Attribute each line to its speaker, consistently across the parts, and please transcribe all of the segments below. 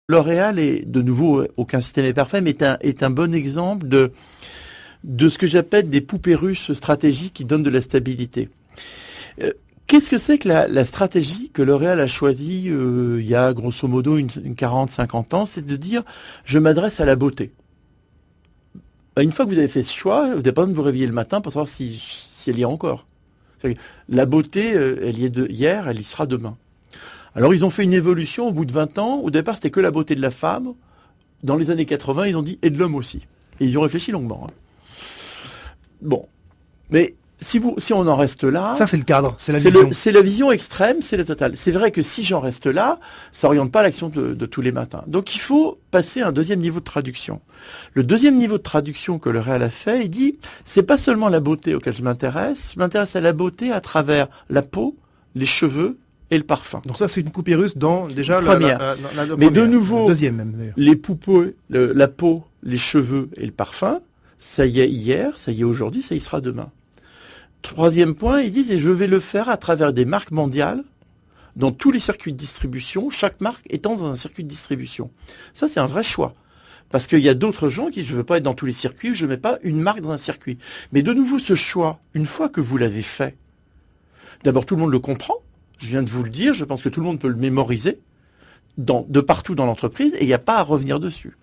Speaker 1: L'Oréal est, de nouveau, aucun système est parfait, mais est un bon exemple de ce que j'appelle des poupées russes stratégiques qui donnent de la stabilité. Qu'est-ce que c'est que la stratégie que L'Oréal a choisie il y a grosso modo une 40-50 ans? C'est de dire, je m'adresse à la beauté. Une fois que vous avez fait ce choix, vous n'avez pas besoin de vous réveiller le matin pour savoir si elle y est encore. La beauté, elle y est hier, elle y sera demain. Alors ils ont fait une évolution au bout de 20 ans. Au départ, c'était que la beauté de la femme. Dans les années 80, ils ont dit « et de l'homme aussi ». Et ils ont réfléchi longuement. Bon. Mais si on en reste là...
Speaker 2: Ça, c'est le cadre, c'est la vision.
Speaker 1: C'est la vision extrême, c'est la totale. C'est vrai que si j'en reste là, ça n'oriente pas l'action de tous les matins. Donc il faut passer à un deuxième niveau de traduction. Le deuxième niveau de traduction que L'Oréal a fait, il dit « c'est pas seulement la beauté auquel je m'intéresse à la beauté à travers la peau, les cheveux, et le parfum. »
Speaker 2: Donc ça, c'est une poupée russe dans déjà
Speaker 1: première. Mais de nouveau,
Speaker 2: deuxième même d'ailleurs.
Speaker 1: Les poupées, la peau, les cheveux et le parfum, ça y est hier, ça y est aujourd'hui, ça y sera demain. Troisième point, ils disent, et je vais le faire à travers des marques mondiales, dans tous les circuits de distribution, chaque marque étant dans un circuit de distribution. Ça, c'est un vrai choix. Parce qu'il y a d'autres gens qui disent, je ne veux pas être dans tous les circuits, je ne mets pas une marque dans un circuit. Mais de nouveau, ce choix, une fois que vous l'avez fait, d'abord, tout le monde le comprend. Je viens de vous le dire, je pense que tout le monde peut le mémoriser de partout dans l'entreprise et il n'y a pas à revenir dessus.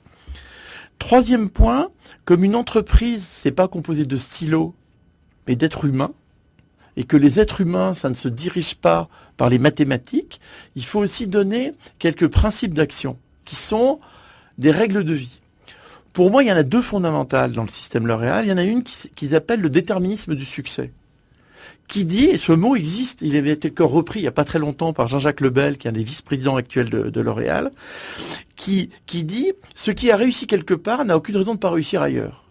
Speaker 1: Troisième point, comme une entreprise, c'est pas composé de silos, mais d'êtres humains, et que les êtres humains, ça ne se dirige pas par les mathématiques, il faut aussi donner quelques principes d'action qui sont des règles de vie. Pour moi, il y en a deux fondamentales dans le système L'Oréal. Il y en a une qu'ils appellent le déterminisme du succès. Qui dit, et ce mot existe, il avait été encore repris il n'y a pas très longtemps par Jean-Jacques Lebel, qui est un des vice-présidents actuels de L'Oréal, qui dit, ce qui a réussi quelque part n'a aucune raison de ne pas réussir ailleurs.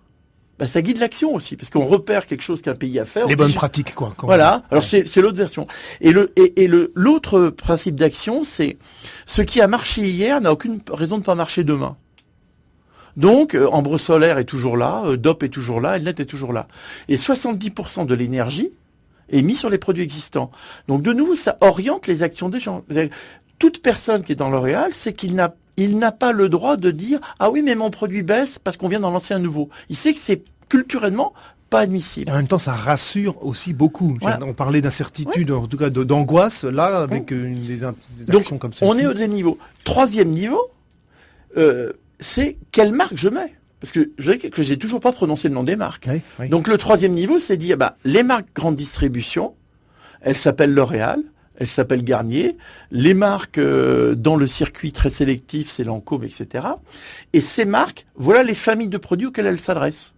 Speaker 1: Bah, ça guide l'action aussi, parce qu'on repère quelque chose qu'un pays a fait.
Speaker 2: Les bonnes pratiques, quoi.
Speaker 1: Voilà, alors c'est l'autre version. Et l'autre principe d'action, c'est, ce qui a marché hier n'a aucune raison de ne pas marcher demain. Donc, Ambre Solaire est toujours là, DOP est toujours là, Elnet est toujours là. Et 70% de l'énergie est mis sur les produits existants. Donc de nouveau, ça oriente les actions des gens. Toute personne qui est dans L'Oréal, c'est qu'il n'a pas le droit de dire « Ah oui, mais mon produit baisse parce qu'on vient d'en lancer un nouveau ». Il sait que c'est culturellement pas admissible.
Speaker 2: Et en même temps, ça rassure aussi beaucoup.
Speaker 1: Voilà.
Speaker 2: On parlait d'incertitude, en tout cas d'angoisse, là, avec des actions comme celle-ci.
Speaker 1: On est au deuxième niveau. Troisième niveau, c'est quelle marque je mets. Parce que je sais que j'ai toujours pas prononcé le nom des marques.
Speaker 2: Oui, oui.
Speaker 1: Donc le troisième niveau, c'est dire, les marques grande distribution, elles s'appellent L'Oréal, elles s'appellent Garnier. Les marques dans le circuit très sélectif, c'est Lancôme, etc. Et ces marques, voilà les familles de produits auxquelles elles s'adressent.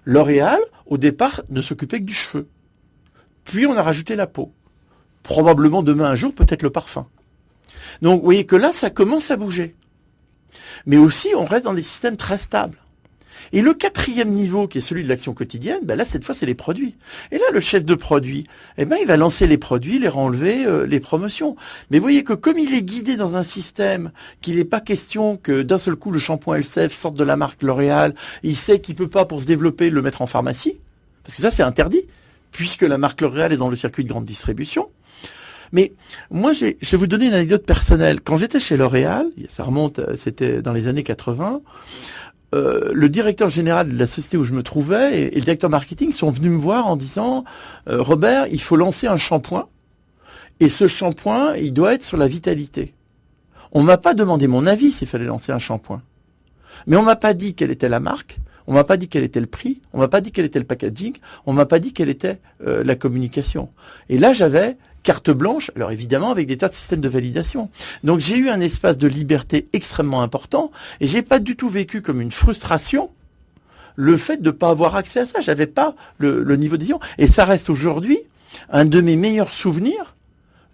Speaker 1: L'Oréal, au départ, ne s'occupait que du cheveu. Puis on a rajouté la peau. Probablement demain un jour, peut-être le parfum. Donc vous voyez que là, ça commence à bouger. Mais aussi, on reste dans des systèmes très stables. Et le quatrième niveau, qui est celui de l'action quotidienne, là, cette fois, c'est les produits. Et là, le chef de produit, il va lancer les produits, les renlever, les promotions. Mais vous voyez que comme il est guidé dans un système, qu'il n'est pas question que d'un seul coup, le shampoing Elseve sorte de la marque L'Oréal, il sait qu'il peut pas, pour se développer, le mettre en pharmacie. Parce que ça, c'est interdit, puisque la marque L'Oréal est dans le circuit de grande distribution. Mais moi, je vais vous donner une anecdote personnelle. Quand j'étais chez L'Oréal, ça remonte, c'était dans les années 80, le directeur général de la société où je me trouvais et le directeur marketing sont venus me voir en disant Robert, il faut lancer un shampoing et ce shampoing, il doit être sur la vitalité. On m'a pas demandé mon avis s'il fallait lancer un shampoing. Mais on m'a pas dit quelle était la marque, on m'a pas dit quel était le prix, on m'a pas dit quel était le packaging, on m'a pas dit quelle était la communication. Et là, j'avais carte blanche, alors évidemment avec des tas de systèmes de validation. Donc j'ai eu un espace de liberté extrêmement important et j'ai pas du tout vécu comme une frustration le fait de pas avoir accès à ça. J'avais pas le niveau de vision et ça reste aujourd'hui un de mes meilleurs souvenirs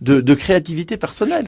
Speaker 1: de créativité personnelle.